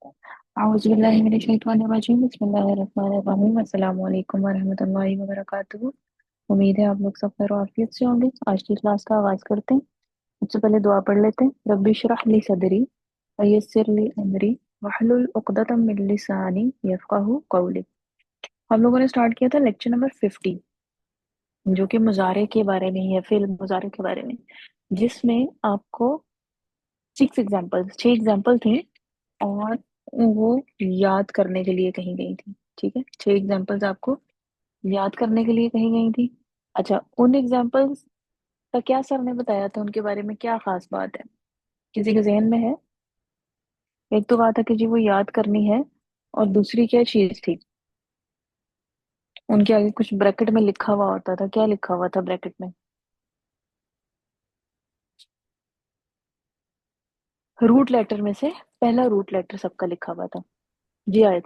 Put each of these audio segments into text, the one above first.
बिस्मिल्लाहिर्रहमानिर्रहीम। अस्सलामु अलैकुम वरहमतुल्लाहि वबरकातुहू। उम्मीद है आप लोग सब खैर आफियत से होंगे। आज की क्लास का आगाज करते हैं। सबसे पहले दुआ पढ़ लेते हैं। रब्बी इश्रह ली सदरी व यस्सिर ली अमरी वहलुल उक़दतम मिन लिसानी यफ़क़हू क़ौली। हम लोगों ने स्टार्ट किया था लेक्चर नंबर 50, जो कि मुजारे के बारे में है, फिल मुजारे के बारे में, जिसमें आपको 6 एग्जाम्पल थे और वो याद करने के लिए कही गई थी। ठीक है, 6 एग्जाम्पल्स आपको याद करने के लिए कही गई थी। अच्छा, उन एग्जाम्पल्स का क्या सर ने बताया था, उनके बारे में क्या खास बात है, किसी के जहन में है? एक तो कहा था कि जी वो याद करनी है, और दूसरी क्या चीज थी? उनके आगे कुछ ब्रैकेट में लिखा हुआ होता था, क्या लिखा हुआ था ब्रैकेट में? रूट लेटर में से पहला रूट लेटर सबका लिखा हुआ था। जी आयत।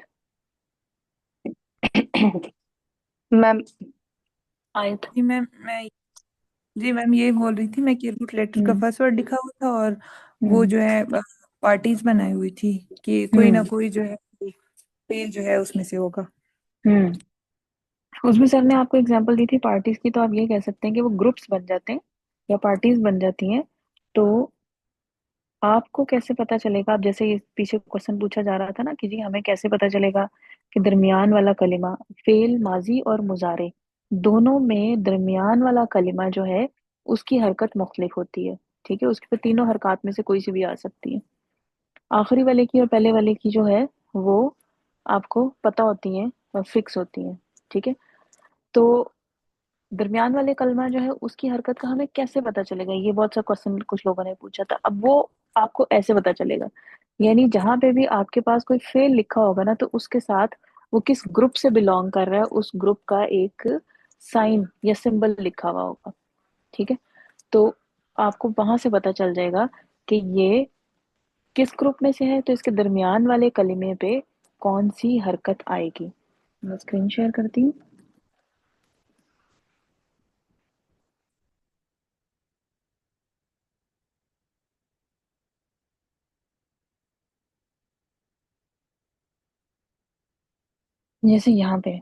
मैम आयत। जी मैम मैं जी मैम ये बोल रही थी मैं कि रूट लेटर का हम्म। फर्स्ट वर्ड लिखा हुआ था, और वो हम्म। जो है पार्टीज बनाई हुई थी कि कोई ना हम्म। कोई जो है पेज जो है उसमें से होगा। हम्म। उसमें सर ने आपको एग्जांपल दी थी पार्टीज की, तो आप ये कह सकते हैं कि वो ग्रुप्स बन जाते हैं या पार्टीज बन जाती हैं। तो आपको कैसे पता चलेगा, आप जैसे ये पीछे क्वेश्चन पूछा जा रहा था ना कि जी हमें कैसे पता चलेगा कि दरमियान वाला कलिमा, फेल माजी और मुजारे दोनों में दरमियान वाला कलिमा जो है उसकी हरकत मुख्तलिफ होती है। ठीक है, उसके पे तीनों हरकत में से कोई सी भी आ सकती है। आखिरी वाले की और पहले वाले की जो है वो आपको पता होती है और फिक्स होती है। ठीक है, तो दरमियान वाले कलमा जो है उसकी हरकत का हमें कैसे पता चलेगा, ये बहुत सा क्वेश्चन कुछ लोगों ने पूछा था। अब वो आपको ऐसे पता चलेगा, यानी जहां पे भी आपके पास कोई फेल लिखा होगा ना, तो उसके साथ वो किस ग्रुप से बिलोंग कर रहा है, उस ग्रुप का एक साइन या सिंबल लिखा हुआ होगा। ठीक है, तो आपको वहां से पता चल जाएगा कि ये किस ग्रुप में से है, तो इसके दरमियान वाले कलिमे पे कौन सी हरकत आएगी। मैं स्क्रीन शेयर करती हूँ। जैसे यहाँ पे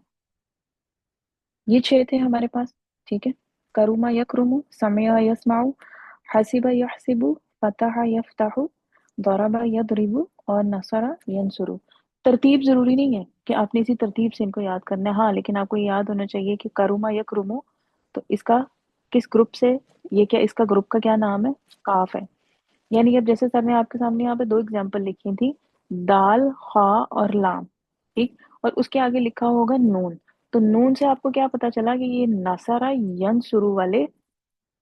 ये 6 थे हमारे पास। ठीक है, करुमा यकरुमु, समया यस्माउ, हसीबा यहसिबु, फतहा यफ्तहु, दरबा यदरिबु और नसरा यंसुरु। तरतीब जरूरी नहीं है कि आपने इसी तरतीब से इनको याद करना है, हाँ, लेकिन आपको ये याद होना चाहिए कि करुमा यकरुमु, तो इसका किस ग्रुप से, ये क्या इसका ग्रुप का क्या नाम है? काफ है। यानी अब जैसे सर ने आपके सामने यहाँ पे 2 एग्जाम्पल लिखी थी, दाल खा और लाम। ठीक, और उसके आगे लिखा होगा नून। तो नून से आपको क्या पता चला कि ये नसरा यन शुरू वाले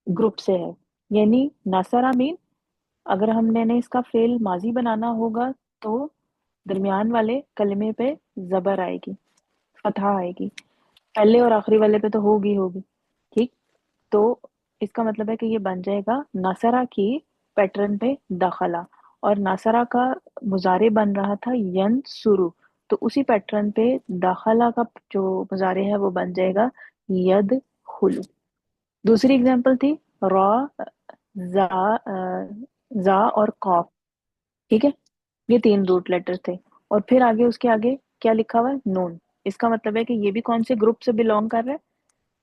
ग्रुप से है। यानी नसरा मीन, अगर हमने ने इसका फेल माजी बनाना होगा तो दरमियान वाले कलमे पे जबर आएगी, फतहा आएगी, पहले और आखिरी वाले पे तो होगी होगी। ठीक, तो इसका मतलब है कि ये बन जाएगा नासरा की पैटर्न पे दखला, और नासरा का मुजारे बन रहा था यन सुरु, तो उसी पैटर्न पे दाखला का जो मुजारे है वो बन जाएगा यद खुलू। दूसरी एग्जांपल थी रॉ, जा, जा और कॉफ। ठीक है, ये 3 रूट लेटर थे, और फिर आगे उसके आगे क्या लिखा हुआ है? नून। इसका मतलब है कि ये भी कौन से ग्रुप से बिलोंग कर रहा है?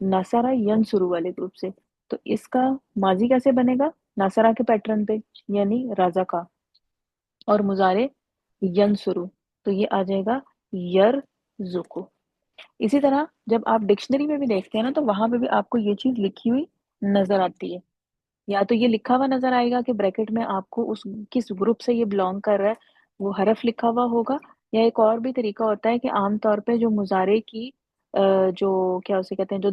नासारा यन शुरू वाले ग्रुप से। तो इसका माजी कैसे बनेगा? नासारा के पैटर्न पे, यानी राजा का, और मुजारे यन शुरू, तो ये आ जाएगा यर जुको। इसी तरह जब आप डिक्शनरी में भी देखते हैं ना, तो वहां पे भी आपको ये चीज लिखी हुई नजर आती है। या तो ये लिखा हुआ नजर आएगा कि ब्रैकेट में आपको उस किस ग्रुप से ये बिलोंग कर रहा है वो हरफ लिखा हुआ होगा, या एक और भी तरीका होता है कि आमतौर पे जो मुजारे की जो क्या उसे कहते हैं, जो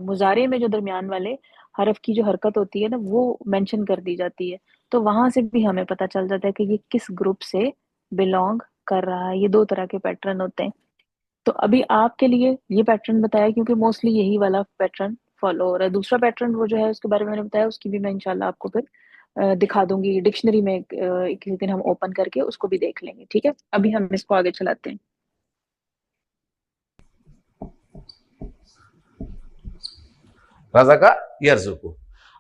मुजारे में जो दरमियान वाले हरफ की जो हरकत होती है ना, वो मेंशन कर दी जाती है। तो वहां से भी हमें पता चल जाता है कि ये किस ग्रुप से बिलोंग कर रहा है। ये 2 तरह के पैटर्न होते हैं। तो अभी आपके लिए ये पैटर्न बताया क्योंकि मोस्टली यही वाला पैटर्न फॉलो हो रहा है। दूसरा पैटर्न वो जो है उसके बारे में मैंने बताया, उसकी भी मैं इंशाल्लाह आपको फिर दिखा दूंगी डिक्शनरी में। किसी दिन हम ओपन करके उसको भी देख लेंगे। ठीक है, अभी हम इसको आगे चलाते हैं। रजा का यरजुकू।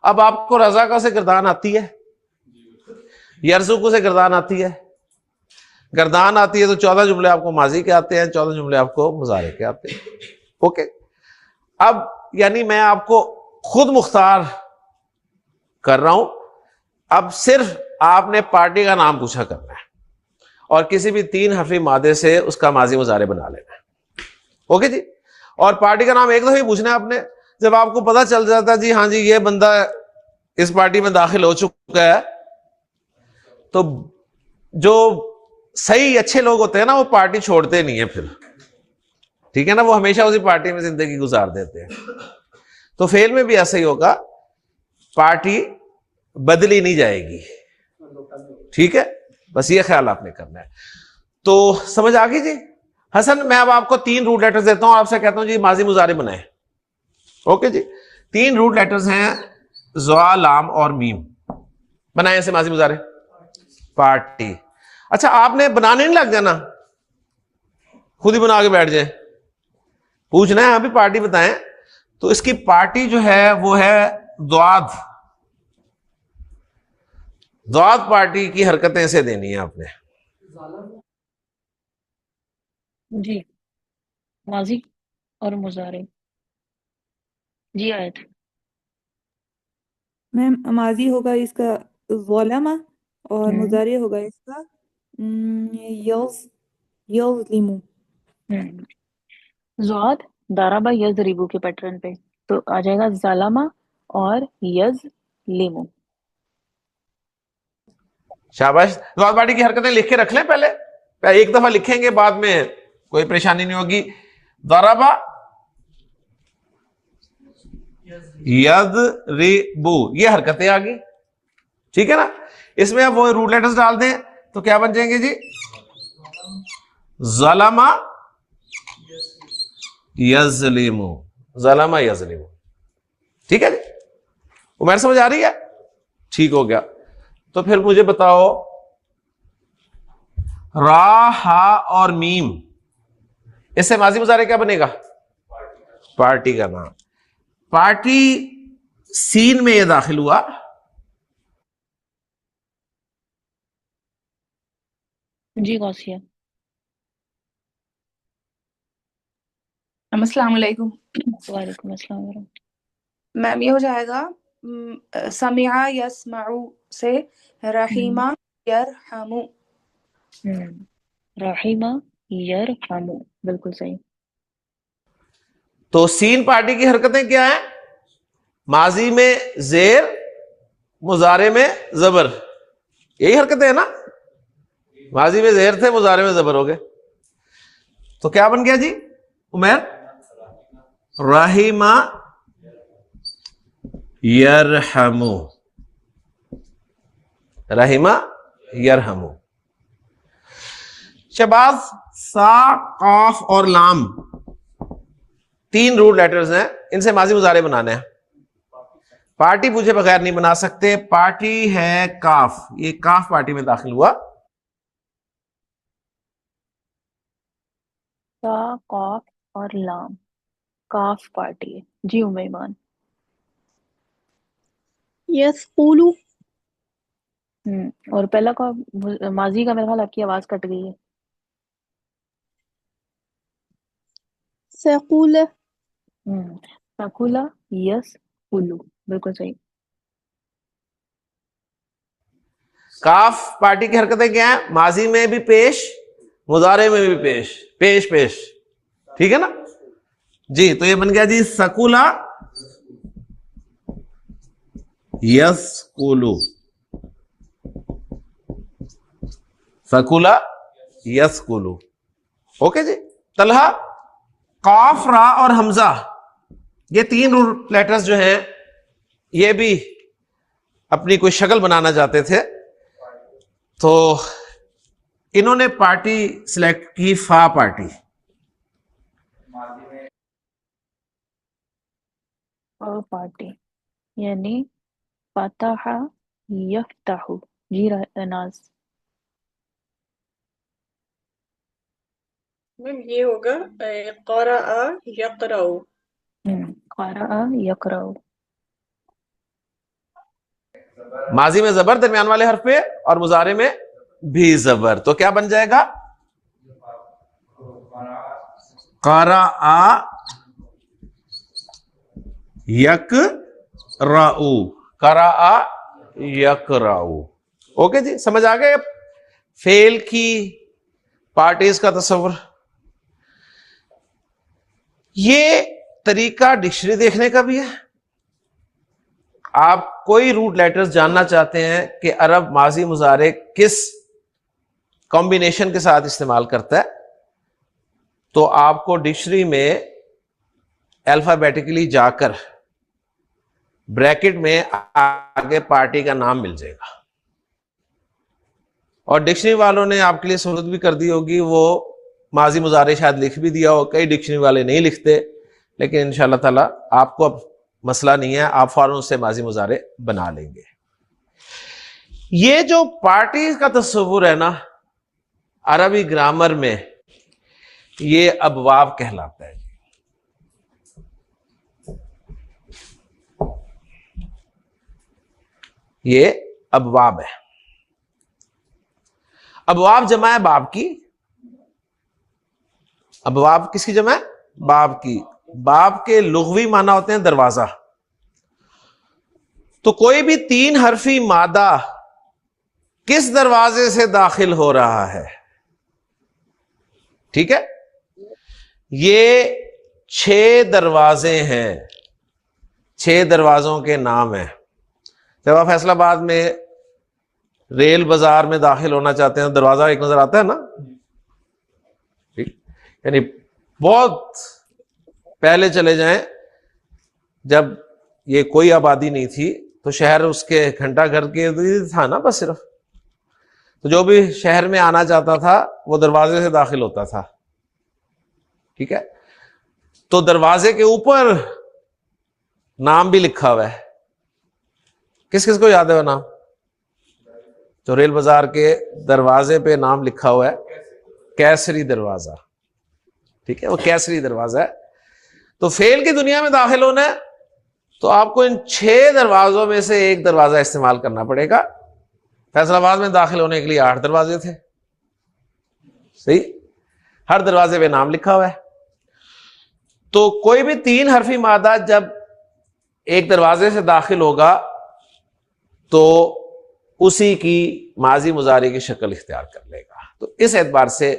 अब आपको रजा का से गर्दान आती है, यरजुकू से गर्दान आती है। گردان آتی ہے تو 14 جملے آپ کو ماضی کے آتے ہیں، 14 جملے آپ کو مضارع کے آتے ہیں. اوکے. اب یعنی میں آپ کو خود مختار کر رہا ہوں. اب صرف آپ نے پارٹی کا نام پوچھا کرنا ہے اور کسی بھی 3 حرفی مادے سے اس کا ماضی مضارع بنا لینا ہے. اوکے جی. اور پارٹی کا نام ایک دفعہ ہی پوچھنا ہے آپ نے. جب آپ کو پتا چل جاتا ہے جی ہاں جی یہ بندہ اس پارٹی میں داخل ہو چکا ہے، تو جو صحیح اچھے لوگ ہوتے ہیں نا وہ پارٹی چھوڑتے نہیں ہیں پھر، ٹھیک ہے نا، وہ ہمیشہ اسی پارٹی میں زندگی گزار دیتے ہیں. تو فعل میں بھی ایسا ہی ہوگا، پارٹی بدلی نہیں جائے گی. ٹھیک ہے، بس یہ خیال آپ نے کرنا ہے. تو سمجھ آ گئی جی. حسن میں اب آپ کو 3 روٹ لیٹرز دیتا ہوں، آپ سے کہتا ہوں جی ماضی مضارع بنائیں. اوکے جی. 3 روٹ لیٹرز ہیں زوا، لام اور میم. بنائیں ایسے ماضی مضارع. پارٹی. اچھا آپ نے بنانے نہیں لگ جانا، خود ہی بنا کے بیٹھ جائیں. پوچھنا ہے ابھی پارٹی بتائیں. تو اس کی پارٹی جو ہے وہ ہے ضاد. ضاد پارٹی کی حرکتیں سے دینی ہے آپ نے. جی ماضی اور مضارع. جی آیت. میم ماضی ہوگا اس کا ظلمہ اور مضارع ہوگا اس کا یظلم. زعاد ضربہ یضربو کے پیٹرن پہ تو آ جائے گا ظلمہ اور یظلم. شاباش. ضاد پارٹی کی حرکتیں لکھ کے رکھ لیں پہلے ایک دفعہ لکھیں گے بعد میں کوئی پریشانی نہیں ہوگی. ضربہ یضربو یہ حرکتیں آ گئی. ٹھیک ہے نا. اس میں اب وہ روٹ لیٹرز ڈال دیں تو کیا بن جائیں گے جی؟ ظلمہ یظلم. ظلمہ یظلم. ٹھیک ہے جی. عمر سمجھ آ رہی ہے؟ ٹھیک ہو گیا. تو پھر مجھے بتاؤ را، ہا اور میم، اس سے ماضی مضارع کیا بنے گا؟ پارٹی کا نام. پارٹی سین میں یہ داخل ہوا. جی غوثیہ. السلام علیکم وعلیکم السلام ورحمۃ. میم. یہ ہو جائے گا سمع یسمع سے رحیمہ یرحم. رحیمہ یرحم بالکل صحیح. تو سین پارٹی کی حرکتیں کیا ہیں؟ ماضی میں زیر، مضارع میں زبر. یہی حرکتیں ہیں نا. ماضی میں زیر تھے، مضارع میں زبر ہو گئے. تو کیا بن گیا جی عمیر؟ رحیمہ یرحم. رحیمہ یرحم. شباز سا، قاف اور لام 3 روٹ لیٹرز ہیں، ان سے ماضی مضارع بنانے ہیں. پارٹی پوچھے بغیر نہیں بنا سکتے. پارٹی ہے کاف، یہ کاف پارٹی میں داخل ہوا. تا، قاف اور لام کاف پارٹی ہے. جی امیمان. یسقول. اور پہلا کا ماضی کا میرا خیال آپ کی آواز کٹ گئی ہے. سقول. سقولا یسقولو بالکل صحیح. کاف پارٹی کی حرکتیں کیا ہیں؟ ماضی میں بھی پیش، مضارع میں بھی پیش، پیش پیش. ٹھیک ہے نا جی. تو یہ بن گیا جی سکولا یسکولو. سکولا یسکولو. اوکے جی. طلحہ قاف، را اور حمزہ یہ 3 روٹ لیٹرز جو ہیں یہ بھی اپنی کوئی شکل بنانا چاہتے تھے تو انہوں نے پارٹی سلیکٹ کی فا پارٹی. پارٹی یعنی فتح یفتح. جی ناز. میم یہ ہوگا قرأ یقرأ. قرأ یقرأ. ماضی میں زبر درمیان والے حرف پہ اور مضارع میں بھی زبر، تو کیا بن جائے گا؟ قرأ یقرأ، قرأ یقرأ۔ اوکے جی، سمجھ آ گئے فعل کی پارٹیز کا تصور؟ یہ طریقہ ڈکشنری دیکھنے کا بھی ہے۔ آپ کوئی روٹ لیٹرز جاننا چاہتے ہیں کہ عرب ماضی مضارع کس کمبینیشن کے ساتھ استعمال کرتا ہے، تو آپ کو ڈکشنری میں الفابیٹیکلی جا کر بریکٹ میں آگے پارٹی کا نام مل جائے گا، اور ڈکشنری والوں نے آپ کے لیے سہولت بھی کر دی ہوگی، وہ ماضی مضارع شاید لکھ بھی دیا ہو، کئی ڈکشنری والے نہیں لکھتے، لیکن انشاءاللہ تعالی آپ کو اب مسئلہ نہیں ہے، آپ فوراً اس سے ماضی مضارع بنا لیں گے۔ یہ جو پارٹیز کا تصور ہے نا عربی گرامر میں، یہ ابواب کہلاتا ہے۔ یہ ابواب ہے۔ ابواب جمع ہے باب کی۔ ابواب کس کی جمع ہے؟ باب کی۔ باب کے لغوی معنی ہوتے ہیں دروازہ۔ تو کوئی بھی 3 حرفی مادہ کس دروازے سے داخل ہو رہا ہے؟ ٹھیک ہے، یہ 6 دروازے ہیں، 6 دروازوں کے نام ہیں۔ جب آپ فیصل آباد میں ریل بازار میں داخل ہونا چاہتے ہیں، دروازہ ایک نظر آتا ہے نا، یعنی بہت پہلے چلے جائیں، جب یہ کوئی آبادی نہیں تھی تو شہر اس کے گھنٹہ گھر کے تھا نا بس صرف، تو جو بھی شہر میں آنا چاہتا تھا وہ دروازے سے داخل ہوتا تھا۔ ٹھیک ہے، تو دروازے کے اوپر نام بھی لکھا ہوا ہے۔ کس کس کو یاد ہے وہ نام؟ جو ریل بازار کے دروازے پہ نام لکھا ہوا ہے کیسری دروازہ۔ ٹھیک ہے، وہ کیسری دروازہ ہے۔ تو فعل کی دنیا میں داخل ہونا ہے تو آپ کو ان 6 دروازوں میں سے ایک دروازہ استعمال کرنا پڑے گا۔ فیصل آباد میں داخل ہونے کے لیے 8 دروازے تھے، صحیح، ہر دروازے پہ نام لکھا ہوا ہے۔ تو کوئی بھی 3 حرفی مادہ جب ایک دروازے سے داخل ہوگا تو اسی کی ماضی مضارع کی شکل اختیار کر لے گا۔ تو اس اعتبار سے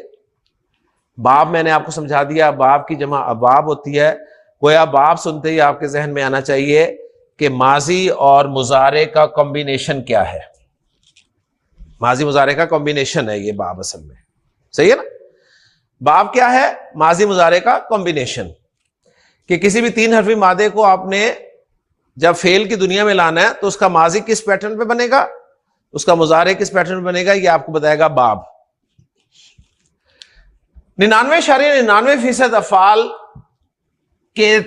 باب میں نے آپ کو سمجھا دیا، باب کی جمع ابواب ہوتی ہے۔ گویا باب سنتے ہی آپ کے ذہن میں آنا چاہیے کہ ماضی اور مضارع کا کمبینیشن کیا ہے۔ ماضی مضارع کا کمبینیشن ہے یہ باب، اصل میں صحیح ہے نا۔ باب کیا ہے؟ ماضی مضارع کا کمبینیشن، کہ کسی بھی 3 حرفی مادے کو آپ نے جب فعل کی دنیا میں لانا ہے تو اس کا ماضی کس پیٹرن پہ بنے گا، اس کا مضارع کس پیٹرن پہ بنے گا، یہ آپ کو بتائے گا باب۔ 99.99% افعال کے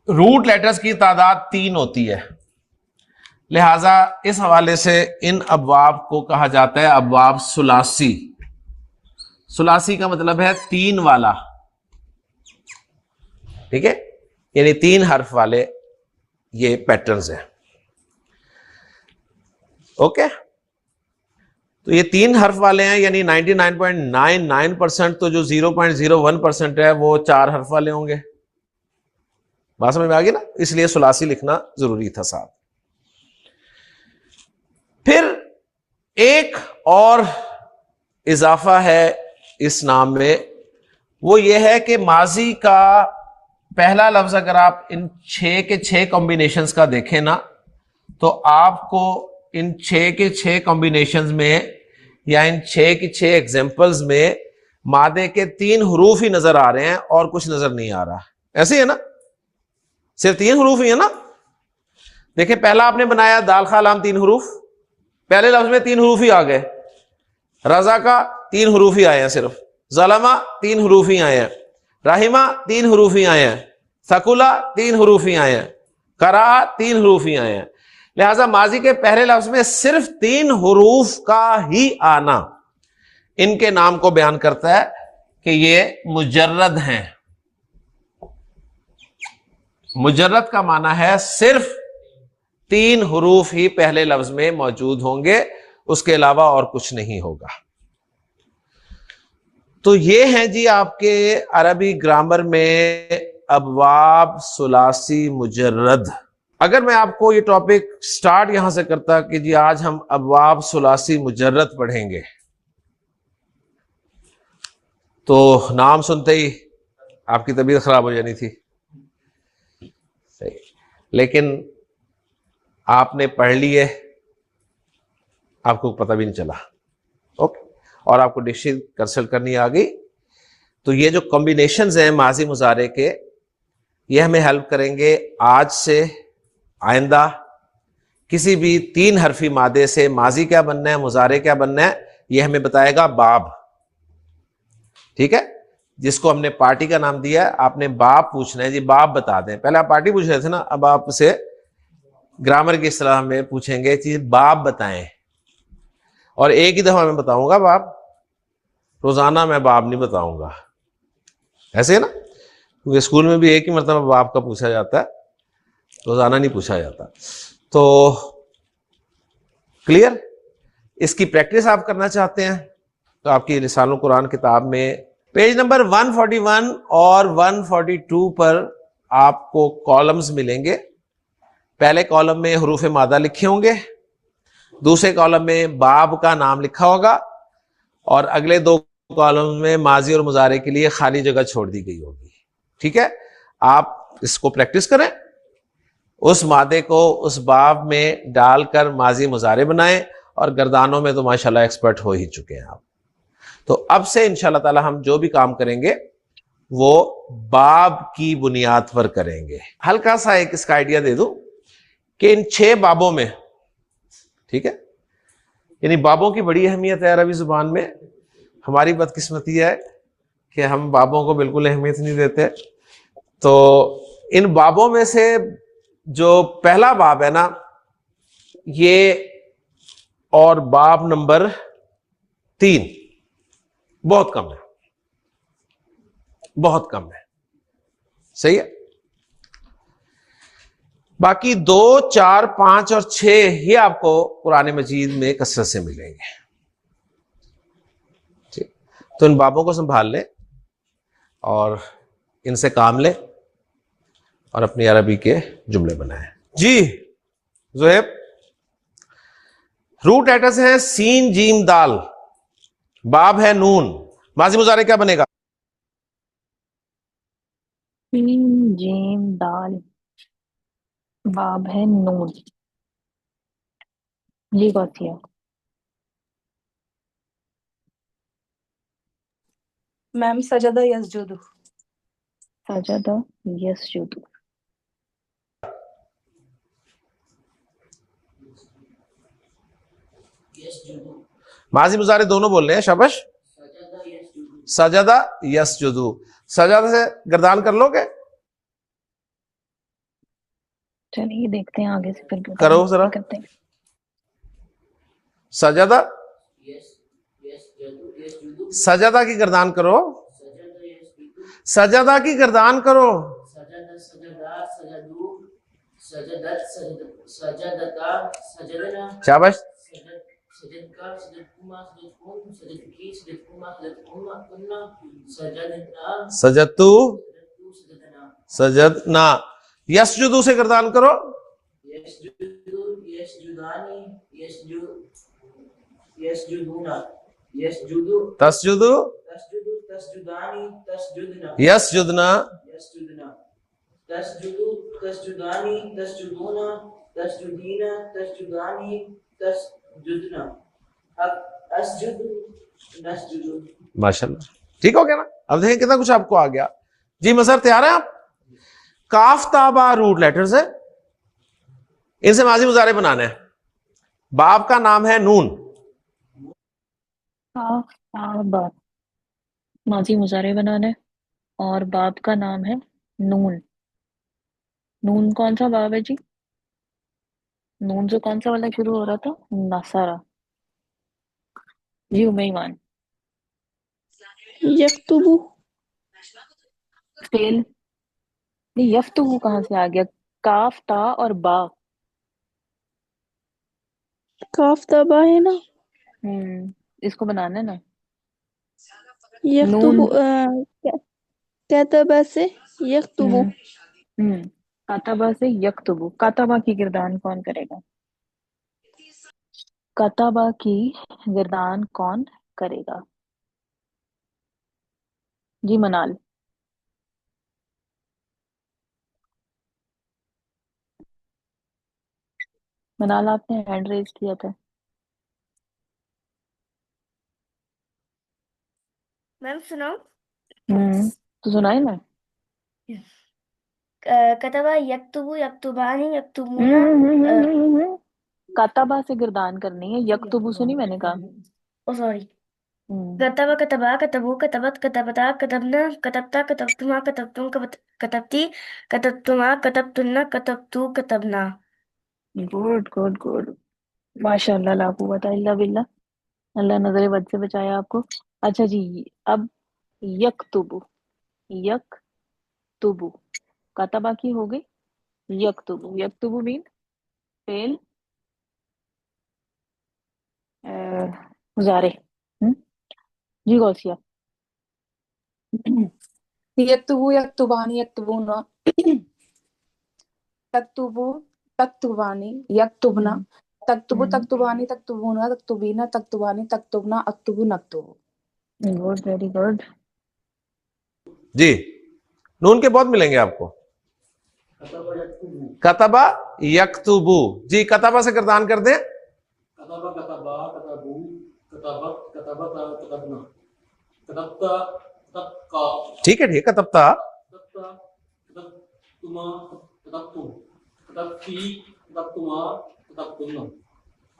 روٹ لیٹرز کی تعداد 3 ہوتی ہے، لہذا اس حوالے سے ان ابواب کو کہا جاتا ہے ابواب ثلاثی۔ ثلاثی کا مطلب ہے 3 والا، ٹھیک ہے، یعنی 3 حرف والے یہ پیٹرنز ہیں۔ اوکے، تو یہ 3 حرف والے ہیں، یعنی 99.99%، تو جو 0.01% ہے وہ 4 حرف والے ہوں گے۔ بات سمجھ میں آ گئی نا، اس لیے ثلاثی لکھنا ضروری تھا ساتھ۔ پھر ایک اور اضافہ ہے اس نام میں، وہ یہ ہے کہ ماضی کا پہلا لفظ اگر آپ ان 6 کے 6 کمبینیشنز کا دیکھیں نا، تو آپ کو ان 6 کے 6 کمبینیشنز میں یا ان 6 کی 6 ایگزامپلز میں مادے کے 3 حروف ہی نظر آ رہے ہیں اور کچھ نظر نہیں آ رہا۔ ایسے ہی ہے نا، صرف 3 حروف ہی ہے نا۔ دیکھیں پہلا آپ نے بنایا دال خا لام 3 حروف، پہلے لفظ میں 3 حروف ہی آ گئے۔ رضا کا 3 حروف ہی آئے ہیں، صرف ظلمہ 3 حروف ہی آئے ہیں، رحمہ 3 حروف ہی آئے ہیں، ثقلہ 3 حروف ہی آئے ہیں، قرأ 3 حروف ہی آئے ہیں۔ لہذا ماضی کے پہلے لفظ میں صرف 3 حروف کا ہی آنا ان کے نام کو بیان کرتا ہے کہ یہ مجرد ہیں۔ مجرد کا معنی ہے صرف 3 حروف ہی پہلے لفظ میں موجود ہوں گے، اس کے علاوہ اور کچھ نہیں ہوگا۔ تو یہ ہیں جی آپ کے عربی گرامر میں ابواب ثلاثی مجرد. اگر میں آپ کو یہ ٹاپک سٹارٹ یہاں سے کرتا کہ جی آج ہم ابواب ثلاثی مجرد پڑھیں گے، تو نام سنتے ہی آپ کی طبیعت خراب ہو جانی تھی. صحیح. لیکن آپ نے پڑھ لیے، آپ کو پتہ بھی نہیں چلا. اوکے. اور آپ کو ڈکشنری کنسلٹ کرنی آ گئی. تو یہ جو کمبینیشنز ہیں ماضی مضارع کے، یہ ہمیں ہیلپ کریں گے آج سے آئندہ کسی بھی 3 حرفی مادے سے ماضی کیا بننا ہے، مضارع کیا بننا ہے، یہ ہمیں بتائے گا باب. ٹھیک ہے، جس کو ہم نے پارٹی کا نام دیا ہے. آپ نے باب پوچھنا ہے، جی باب بتا دیں. پہلے آپ پارٹی پوچھ رہے تھے نا، اب آپ سے گرامر کی اصطلاح میں پوچھیں گے چیز باب بتائیں. اور ایک ہی دفعہ میں بتاؤں گا باب، روزانہ میں باب نہیں بتاؤں گا. ایسے ہے نا، کیونکہ اسکول میں بھی ایک ہی مرتبہ باب کا پوچھا جاتا ہے، روزانہ نہیں پوچھا جاتا. تو کلیئر. اس کی پریکٹس آپ کرنا چاہتے ہیں تو آپ کی لسان القرآن کتاب میں پیج نمبر 141 اور 142 پر آپ کو کالمز ملیں گے. پہلے کالم میں حروف مادہ لکھے ہوں گے، دوسرے کالم میں باب کا نام لکھا ہوگا، اور اگلے 2 کالم میں ماضی اور مضارع کے لیے خالی جگہ چھوڑ دی گئی ہوگی. ٹھیک ہے، آپ اس کو پریکٹس کریں، اس مادے کو اس باب میں ڈال کر ماضی مضارع بنائیں، اور گردانوں میں تو ماشاءاللہ ایکسپرٹ ہو ہی چکے ہیں آپ. تو اب سے انشاءاللہ تعالی ہم جو بھی کام کریں گے وہ باب کی بنیاد پر کریں گے. ہلکا سا ایک اس کا آئیڈیا دے دوں کہ ان 6 بابوں میں، ٹھیک ہے، یعنی بابوں کی بڑی اہمیت ہے عربی زبان میں. ہماری بدقسمتی ہے کہ ہم بابوں کو بالکل اہمیت نہیں دیتے. تو ان بابوں میں سے جو پہلا باب ہے نا، یہ اور باب نمبر 3 بہت کم ہے، بہت کم ہے. صحیح ہے. باقی 2 4 5 اور 6 یہ آپ کو قرآن مجید میں کثرت سے ملیں گے. ٹھیک، تو ان بابوں کو سنبھال لیں اور ان سے کام لیں اور اپنی عربی کے جملے بنائیں. جی زہیب، روٹ لیٹرز ہیں سین جیم دال، باب ہے نون، ماضی مضارع کیا بنے گا؟ سین جیم دال، باب ہے نون. یہ بات ہے. میم سجدہ یسجد. سجدہ یسجد. ماضی مضارع دونوں بول رہے ہیں، شاباش. سجدہ یسجدو. سجدہ سے گردان کر لو گے؟ چلیے دیکھتے ہیں آگے سے پھر کرو ذرا. کرتے ہیں. سجدہ، سجدہ کی گردان کرو، سجدہ کی گردان کرو. شاباش. سجدتو، سجدنا. یسجدو سے گردان کرو. تسجدو، یسجدنا. ماشاء اللہ، ٹھیک ہو گیا نا. اب دیکھیں کتنا کچھ آپ کو آ گیا. جی مظہر تیار ہیں آپ؟ کاف تابا روٹ لیٹرز ہے، ان سے ماضی مضارع بنانا ہے. باب کا نام ہے نون. باب ماضی مضارع بنانا ہے، اور باب کا نام ہے نون. نون کون سا باب ہے جی؟ نون سے کون سا والا شروع ہو رہا تھا؟ نصارہ. جی امیمان. یکتبو. فیل نہیں، یفتہو کہاں سے آ گیا؟ کاف تا اور با. کاف تبا ہے نا. اس کو بنانا ہے نا. यख्तुबु नून कतबा से यख्तुबु हम्म कातबा से यक्तुबु, कातबा की गिरदान कौन करेगा? कातबा की गिरदान कौन करेगा? जी मनाल। मनाल आपने हैंड रेज किया था। मैम सुनाओ। तो सुनाई ना। कतबा यक्तुबु यक्तुबानी यक्तुबूना कातबा से गिरदान करनी है, यक्तुबु से नहीं मैंने कहा। ओ सॉरी। हम्म, कतबा कतबा कतबु कतबत कतबता कतबना कतबता कतबतुमा कतबतुम कतबती कतबतुमा कतबतुन्ना कतबतु कतबना। गुड गुड गुड, माशाल्लाह, ला कुव्वता इल्ला बिल्लाह। अल्लाह नजर बद से बचाया आपको। अच्छा जी, अब यक्तुबु, यक्तुबु कातबा की हो गई, यक्तुबु, यक्तुबु मीन फेल मुजारे। जी गौसिया। यक्तुबु यक्तुबानी यक्तुबूना तक्तुबु तक्तुबानी यक्तुबना तक्तुबु तक्तुबानी तक्तुबूना तक्तुबीना तक्तुबानी तक्तुबना अक्तुबु नक्तुबु। Good, very good. जी, नून के बहुत मिलेंगे आपको। कतबा यक्तुबु, जी कतबा से गिरदान कर दें। कतबा कतबा कतबू कतबत कतबता कतबना कतबता कतबका ठीक है, ठीक है, कतबता कतबता कतबतुमा कतबतुम कतबती कतबतुमा कतबतुन्ना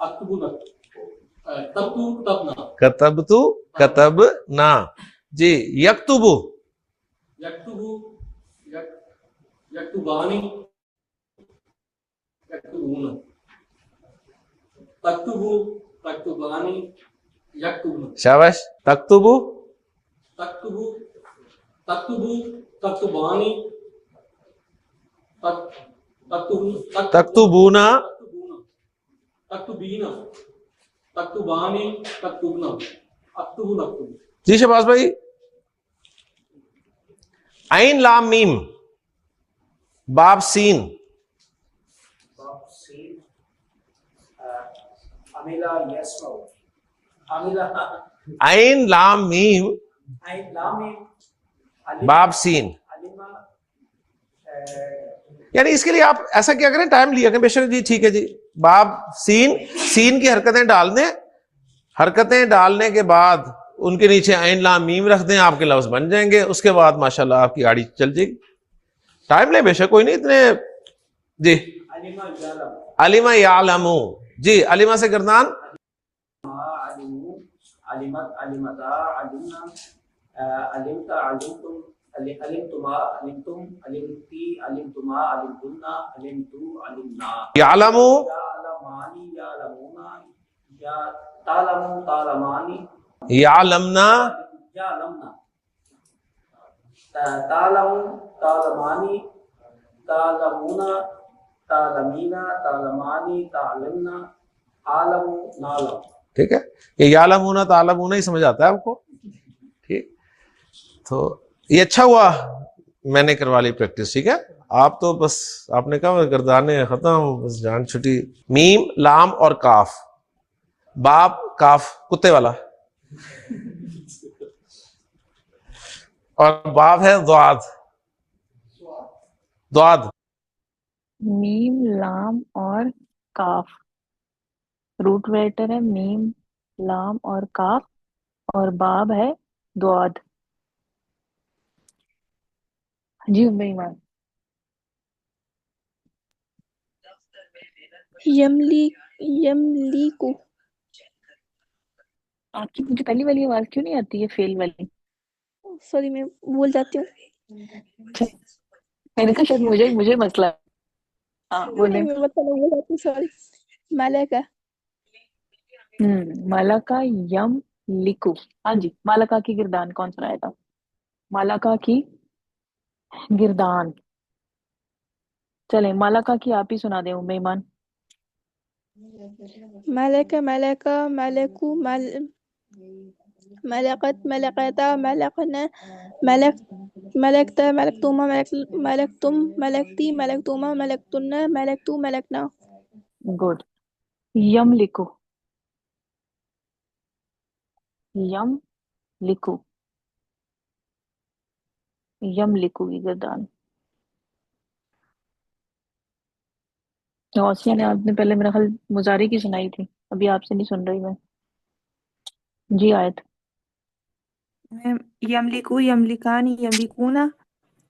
अक्तुबुना तब्तु कतबना कतबतु कतबना। जी, यक्तुबु यक्तुबु यक्तुबानी यक्तुबूना तक्तुबु तक्तुबानी यक्तुबना शाबाश। तक्तुबु तक्तुबु तक्तुबु तक्तुबानी तक्तुबूना तक्तुबीना तक्तुबानी तक्तुबना अक्तुबु नक्तुबु। जी शहबाज भाई। आइन लाम मीम बाब सीन। अमिला यस्माउ अमिला आइन लाम मीम आइन लामी बाब सीन। अलिमा यानी इसके लिए आप ऐसा क्या करें, टाइम लिया करें। बेशक जी, ठीक है जी। बाब सीन, सीन की हरकतें डाल दें, हरकतें डालने के बाद उनके नीचे आइन लाम मीम रख दें, आपके लफ्ज बन जाएंगे। उसके बाद माशाल्लाह आपकी गाड़ी चल जाएगी। टाइम ले बेशक, कोई नहीं इतने। जी, अलिमा यालम अलिमा यालमू, जी अलिमा से गिरदान। अलिमु अलिमत अलिमता अलिमना अलिमता अलिमतुम अलिमतुमा अलिमतुम अलिमती अलिमतुमा अलिमतुन्ना अलिमतु अलिमना यालमू यालमानी यालमुना या तालमु तालमानी यालमना यालमना तालमु तालमानी तालमुना तालमीना तालमानी तालमना आलमु नालम। ठीक है, ये यालमूना तालमूना ही समझ आता है आपको। ठीक, तो ये अच्छा हुआ मैंने करवा ली प्रैक्टिस। ठीक है, आप तो बस आपने कहा गर्दाने खत्म, बस जान छुट्टी। मीम लाम और काफ, बाप काफ कुत्ते वाला, और बाप है द्वाद। द्वाद मीम लाम और काफ, रूट वेटर है मीम लाम और काफ, और बाब है द्वाद। जी उम्मे ईमान। यमली यमलीकु आपकी मुझे पहली वाली आवाज क्यों नहीं आती है, फेल वाली? सॉरी मैं भूल जाती हूँ। मैंने कहा शायद मुझे मसला है। हाँ बोले। नहीं मैं मतलब भूल जाती हूँ, सॉरी। मलाका मालाका यम लिकु। हाँ जी, मालाका की गिरदान कौन सुनाएगा? मालाका की गिरदान, चले मालाका की आप ही सुना दे उम्मे ईमान। मलाका मलाका मलकु मल ملكت ملكتا ملكنا ملك ملكت ملكتما ملكتم ملكتي ملكتما ملكتن ملكتو ملكنا. गुड. यमलिकु. यमलिकु. यमलिकु की गर्दान. गौसिया ने आपने पहले मेरा ख्याल मुजारी की सुनाई थी, अभी आपसे नहीं सुन रही मैं. जी आयत. यमलिकु यमलिकानी यमलिकूना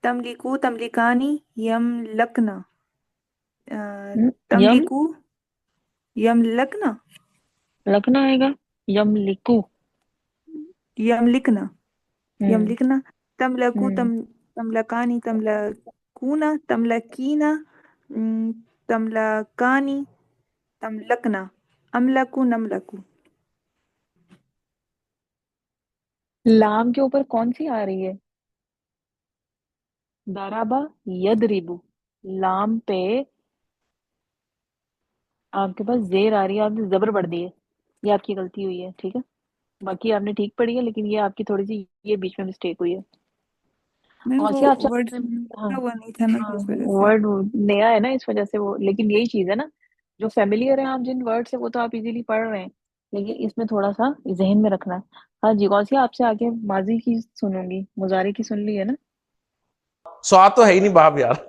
तमलिकु तमलिकानी यमलकना यम तमलिकु यमलकना लखना आएगा. यमलिकु. यमलिकना हम्म यमलिकना तमलकु हम्म तमलकानी तमलकूना तमलकीना तमलकानी तमलकना अमलकु नमलकु. लाम के ऊपर कौन सी आ रही है? दराबा यदरिबु. लाम पे आपके पास जेर आ रही है, आपने जबर पढ़ दी है, ये आपकी गलती हुई है. ठीक है, बाकी आपने ठीक पढ़ी है, लेकिन ये आपकी थोड़ी सी ये बीच में मिस्टेक हुई है. मैम और वो से आप वर्ड हाँ हुआ नहीं था ना, हाँ इस वजह से. वर्ड नया है ना, इस वजह से वो, लेकिन यही चीज है ना, जो फेमिलियर है आप जिन वर्ड से, वो तो आप इजीली पढ़ रहे हैं, लेकिन इसमें थोड़ा सा जहन में रखना है. हाँ जी, गौसिया आपसे आगे माजी की सुनूंगी, मुजारी की सुन ली है ना? स्वाद तो है ही नहीं बाब यार.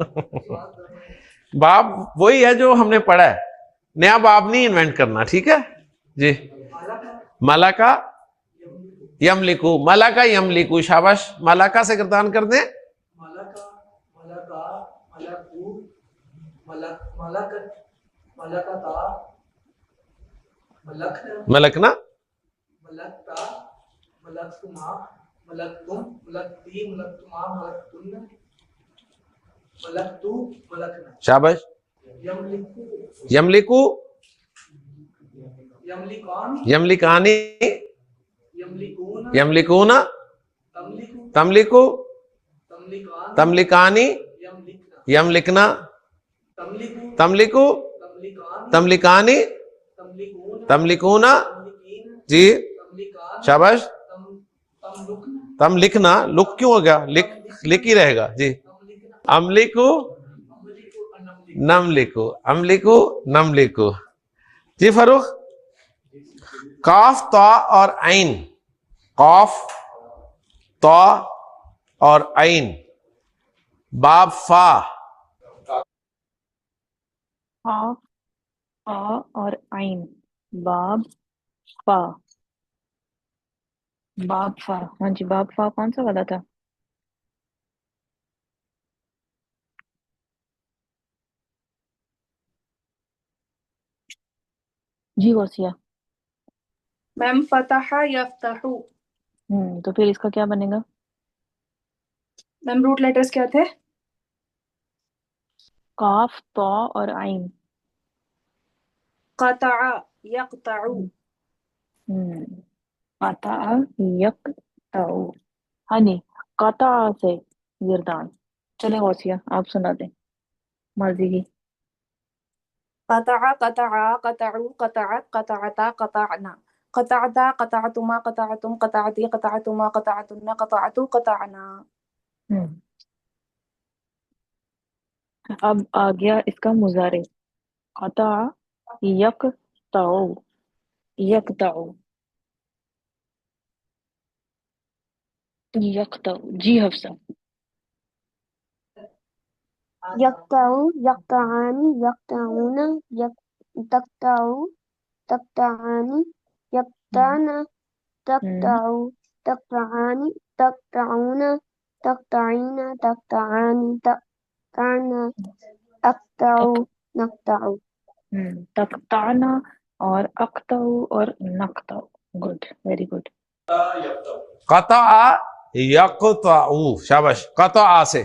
बाब वही है जो हमने पढ़ा है, नया बाब नहीं इन्वेंट करना. ठीक है जी. Malacca यमलिकु, Malacca यमलिकु. शाबाश, मलाका से गर्दान कर दें. मलका मलका मलकू मलक मलकत मलकता मलकना मलकना मलकता मलकतुमा मलकतुम मलकती मलकतुमा मलकतुन मलकतू मलकना. शाबाश. यमलिकू यमलिकु यमलिकान यमलिकानी यमलिकून यमलिकूना तमलिकू तमलिकु तमलिकान तमलिकानी यमलिकना यमलिकना तमलिकू तमलिकु तमलिकान तमलिकानी तमलिकून तमलिकूना. तमलिकीन जी तमलिकान शाबाश. तमलुकना तम लिखना, लुक क्यों हो गया? लिख ही रहेगा जी. तमलिकना अमलिकु अमलिकू अनमलिकू. नमलिकु अमलिकु नमलिकु. जी फरूख. काफ ता और आइन, काफ ता और आइन, बाब फा. हा फा और आइन, बाब फा. बाब फा, हाँ जी, बाब फा कौन सा वाला था? जी गौसिया. मैम फतहा यफ्तहु. तो फिर इसका क्या बनेगा? मैम रूट लेटर्स क्या थे? काफ तो और आइन. क़तअ यक़तअु. कता यकताउ. हाँ जी, कता से गिरदान. चले गौसिया, आप सुना दें माजी की. क़तअ क़तअ क़तअु क़तअत क़तअता क़तअना क़तअता क़तअतुमा क़तअतुम क़तअती क़तअतुमा क़तअतुन्ना क़तअतु क़तअना. हम्म अब आ गया इसका मुजारे. कता यकताउ. यकताउ यकताउ. जी हफ्सा. यक़तअु यक़तआनि यक़तऊन तक़तअु तक़तआनि यक़तअन तक़तअु तक़तआनि तक़तऊन तक़तईन तक़तआनि तक़तअन अक़तअु नक़तअु. तकताना और अक्ताउ और नक्ताउ. Good, very good. कता यक़तअु. शाबाश. कता से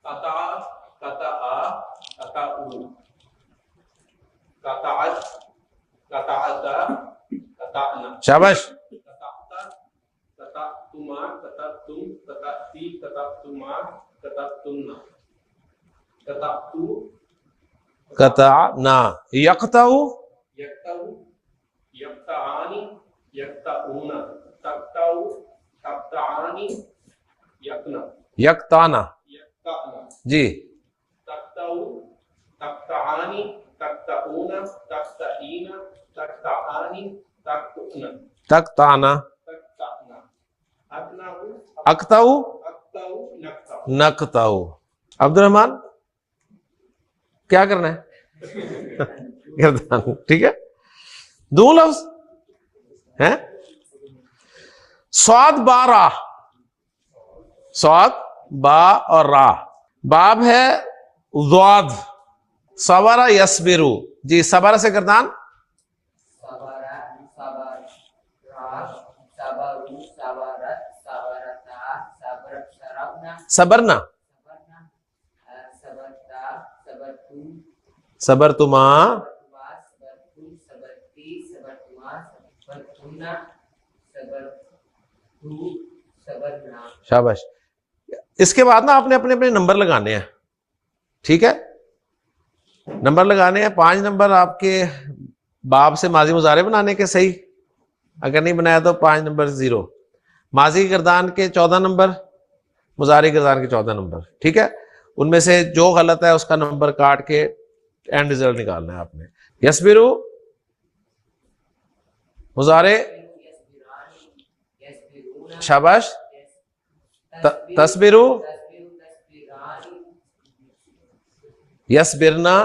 कता कता कताऊ कताअत कताअता कताअना. शाबाश. कताअता कताअतुमा कताअतुम कताअती कताअतुमा कताअतुन्ना कताअतु कता ना. यक़तअु यक्तऊ यक्तआनि यक्तऊना तक्ताउ तक्तानी यकना यकताना, यक्ताना जी तक्ताउ तक्तानी तक्ताऊना तक्ताईना तक्ताआनी तक्तुना तकताना, तक्ताना अकनाउ अकताऊ, अक्ताउ नक्ताउ नकताऊ। अब्दुल रहमान क्या करना है? गर्दन, ठीक है। दो लफ्ज हैं, स्वाद बा रा, स्वाद बा और रा। बाब है ज़्वाद, सवरा यस्बिरु, जी सबरा से गर्दान sabara, sabara, sabaru, sabarat, sabarata, sabarna, सबरना, sabarta, sabartu, सबरतुमा, sabartu, sabarti, sabartuma, sabartuna, sabartu, sabarna. शाबाश। इसके बाद ना आपने अपने अपने नंबर लगाने हैं, ठीक है। नंबर लगाने हैं, 5 नंबर आपके बाब से माजी मुजारे बनाने के सही, अगर नहीं बनाया तो 5 नंबर 0। माजी गर्दान के 14 नंबर, मुजारी गर्दान के 14 नंबर, ठीक है। उनमें से जो गलत है उसका नंबर काट के एंड रिजल्ट निकालना है आपने। यस्बिरु मुजारे, Yasbiruna, शाबाश। तस्बिरु, यस्बिरना,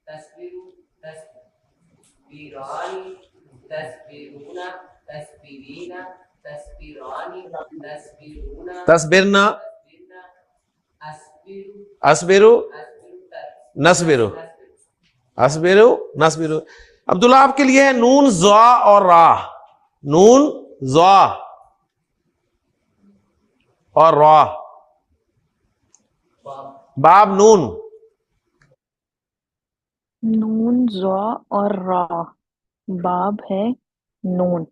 tasbiru, tasbirani, tasbiruna, tasbirina, tasbirani, tasbiruna, तस्बिरना, tasbirna, asbiru, असबिरु, asbiru, नस्बिरु, असबिरु, नस्बिरु। Abdullah आपके लिए है नून ज़ा और रा, नून ज़ा और रा, बाब नून, नून ज़ा और रा, बाब है नून,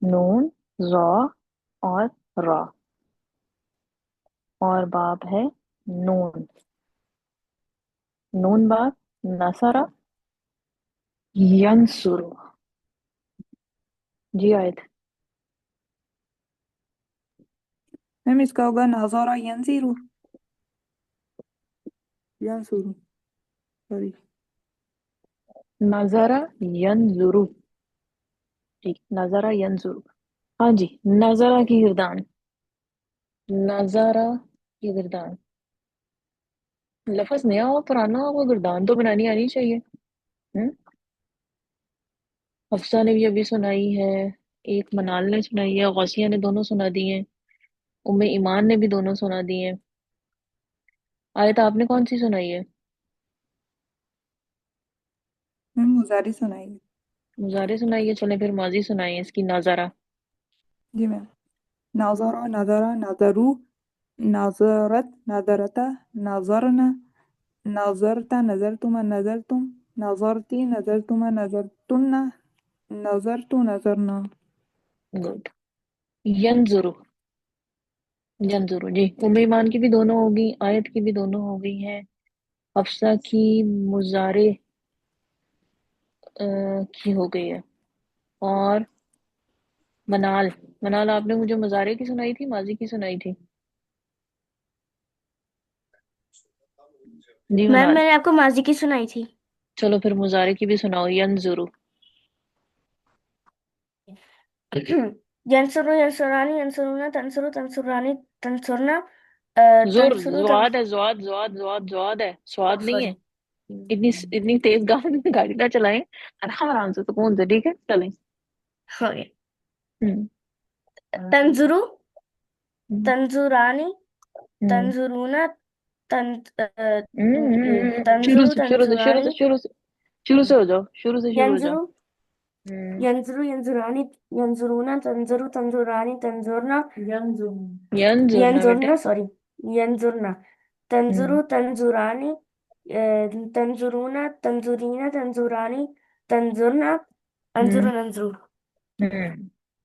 नून ज़ा और रा, और बाब है नून, नून बाब नसरा यंसुरु। जी आयत मैम इसका होगा नाज़ारा यंज़िरु, यंसुरु, सॉरी। नजरा यंजुरु, ठीक, नजरा यंजुरु। हाँ जी, नजरा की गिरदान, नजरा की गिरदान, लफ्ज नया हो पुराना हो, वो गिरदान तो बनानी आनी चाहिए। हफ्सा ने भी अभी सुनाई है, एक मनाल ने सुनाई है, गौसिया ने दोनों सुना दी हैं, उम्मे ईमान ने भी दोनों सुना दी हैं। आयत आपने कौन सी सुनाई है? मैम मुजारी सुनाइए। मुजारे सुनाई है, चले फिर माजी सुनाई है इसकी, नजरा। जी मैम। नाज़ारा, नज़रा, नज़रू, नाज़रत, नज़रता, नज़रना, नज़रता, नज़रतुमा, नज़रतुम, नज़रती, नज़रतुमा, नज़रतुन्ना, नज़रतु, नज़रना। गुड। यंजुरु, यंजुरु जी, उम्मे ईमान की भी दोनों होगी, आयत की भी दोनों हो गई हैं, हफ्सा की मुजारे की हो गई है, और मनाल, मनाल आपने मुझे मुजारे की सुनाई थी, माजी की सुनाई थी? जी मैम मनाल, मैंने आपको माजी की सुनाई थी। चलो फिर मुजारे की भी सुनाओ, यंजुरु। यंसुरु यंसुरानी यंसुरुना तंसुरु तंसुरानी तंसुरना जोर, तंसुरु ज्वाद है, ज्वाद ज्वाद ज्वाद ज्वाद है, स्वाद नहीं है। सॉरी इतनी इतनी तेज गाड़ी ना चलाएं, आराम आराम से, सुकून से, ठीक है, चलें। हो गया। हम्म तंजुरु हम्म तंजुरानी हम्म तंजुरुना शुरू तंजुरु से शुरू से शुरू तंजुरानी से शुरू से शुरू से हो जाओ, शुरू से शुरू हो जाओ। यंजुरु यंजुरु यंजुरानी यंजुरुना तंजुरु तंजुरानी तंजुरना यंजुरना बेटा। यंजुरना सॉरी यंजुरना तंजुरु तंजुरानी तंजुरुना तंजुरीना तंजुरानी तंजुरना अंजुरन अंजुरु।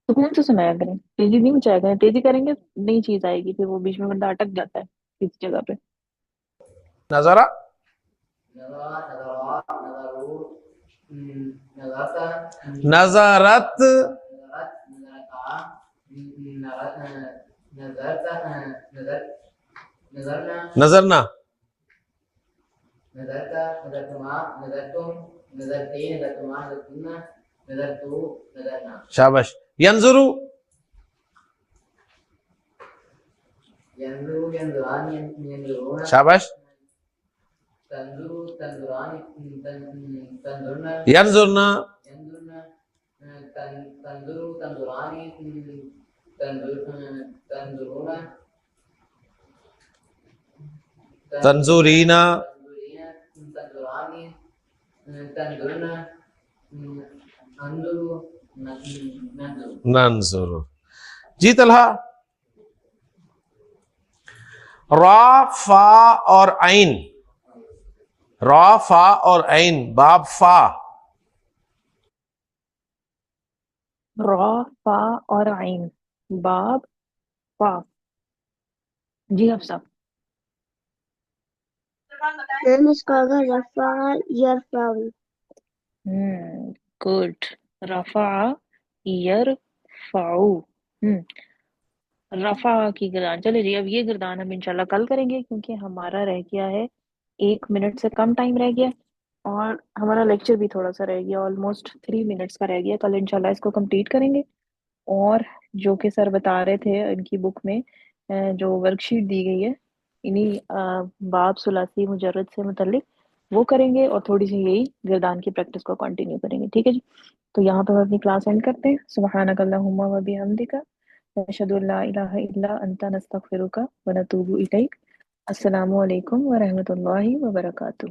सुकून से सुनाया करें, तेजी नहीं मचाया करें, तेजी करेंगे नई चीज आएगी, फिर वो बीच में बंदा अटक जाता है किसी जगह पे। नजरा, नज़रा, नज़रा, नज़रू, नज़रता, नजरत, नज़रत, نظرنا نظرت نظرتما نظرتم نظرتی نظرتما نظرتن نظرتو نظرنا. شاباش. ینظرو ينظر ينظران ينظرون. شاباش. تنظر تنظران تنظرن. ینظرنا ينظرن تنظر تنظران تنظرون. تنظرینا تنظران تنظرن انظر ننظر. ننظر. جی طلحہ. را فا اور عین، را فا اور عین، باب فا. را فا اور عین، باب فا. جی حفصہ. اس کا اگر رفع یرفع. گڈ. رفع یرفع. رفع کی گردان. چلے جی اب یہ گردان ہم انشاءاللہ کل کریں گے، کیونکہ ہمارا رہ گیا ہے 1 منٹ سے کم ٹائم رہ گیا، اور ہمارا لیکچر بھی تھوڑا سا رہ گیا، آلموسٹ 3 منٹس کا رہ گیا. کل انشاءاللہ اس کو کمپلیٹ کریں گے. اور جو کہ سر بتا رہے تھے ان کی بک میں جو ورک شیٹ دی گئی ہے انہی باب ثلاثی مجرد سے متعلق وہ کریں گے، اور تھوڑی سی یہی گردان کی پریکٹس کو کنٹینیو کریں گے. ٹھیک ہے جی. تو یہاں پہ ہم اپنی کلاس اینڈ کرتے ہیں. سبحانک اللہم و بحمدک نشہد ان لا الہ الا انت نستغفرک و نتوب الیک. السلام علیکم ورحمۃ اللہ وبرکاتہ.